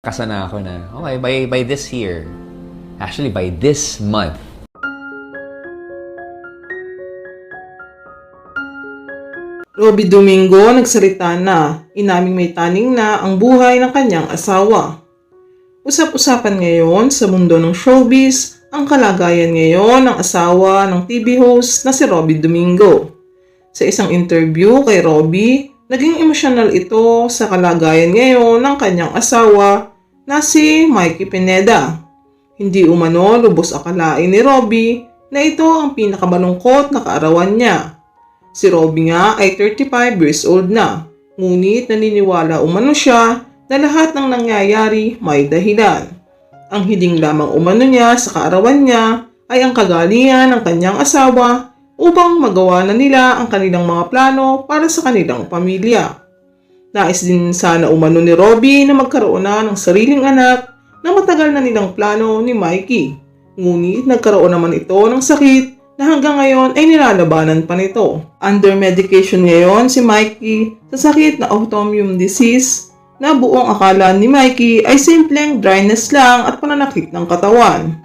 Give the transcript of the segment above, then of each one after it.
Kasana ako na, okay, by this year, actually by this month, Robby Domingo nagsalita na, inaming may taning na ang buhay ng kanyang asawa. Usap-usapan ngayon sa mundo ng showbiz ang kalagayan ngayon ng asawa ng TV host na si Robby Domingo. Sa isang interview kay Robby, naging emosyonal ito sa kalagayan ngayon ng kanyang asawa na si Mikey Pineda. Hindi umano lubos akalain ni Robby na ito ang pinakamalungkot na kaarawan niya. Si Robby nga ay 35 years old na, ngunit naniniwala umano siya na lahat ng nangyayari may dahilan. Ang hiling lamang umano niya sa kaarawan niya ay ang kagalingan ng kanyang asawa upang magawa na nila ang kanilang mga plano para sa kanilang pamilya. Nais din sana umano ni Robby na magkaroon na ng sariling anak na matagal na nilang plano ni Mikey. Ngunit nagkaroon naman ito ng sakit na hanggang ngayon ay nilalabanan pa nito. Under medication ngayon si Mikey sa sakit na autoimmune disease na buong akala ni Mikey ay simpleng dryness lang at pananakit ng katawan.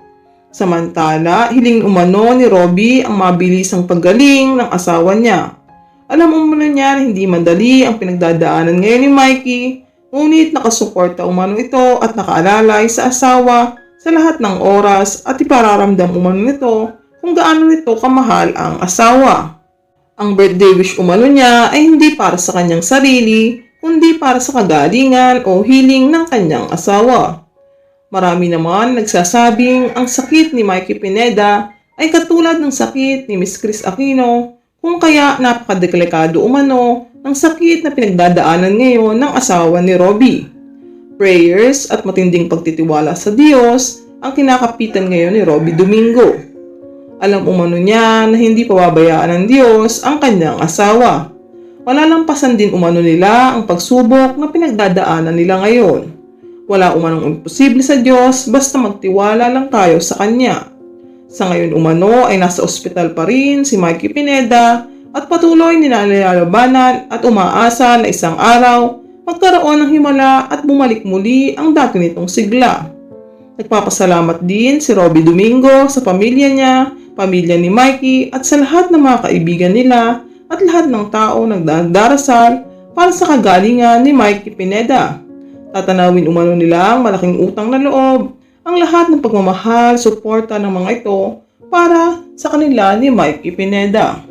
Samantala, hiling umano ni Robby ang mabilisang paggaling ng asawa niya. Alam umano niya na hindi madali ang pinagdadaanan ngayon ni Mikey, ngunit nakasuporta umano ito at nakaalalay sa asawa sa lahat ng oras at ipararamdam umano nito kung gaano nito kamahal ang asawa. Ang birthday wish umano niya ay hindi para sa kanyang sarili, kundi para sa kagalingan o healing ng kanyang asawa. Marami naman nagsasabing ang sakit ni Mikey Pineda ay katulad ng sakit ni Miss Kris Aquino, kung kaya napakadelikado umano ng sakit na pinagdadaanan ngayon ng asawa ni Robby. Prayers at matinding pagtitiwala sa Diyos ang kinakapitan ngayon ni Robby Domingo. Alam umano niya na hindi pababayaan ng Diyos ang kanyang asawa. Malalampasan din umano nila ang pagsubok na pinagdadaanan nila ngayon. Wala umanong imposible sa Diyos basta magtiwala lang tayo sa Kanya. Sa ngayon umano ay nasa ospital pa rin si Mikey Pineda at patuloy nilalalabanan at umaasa na isang araw magkaroon ng himala at bumalik muli ang dati nitong sigla. Nagpapasalamat din si Robby Domingo sa pamilya niya, pamilya ni Mikey at sa lahat ng mga kaibigan nila at lahat ng tao nagdarasal para sa kagalingan ni Mikey Pineda. Tatanawin umano nila ang malaking utang na loob, ang lahat ng pagmamahal, suporta ng mga ito para sa kanila ni Mikey Pineda.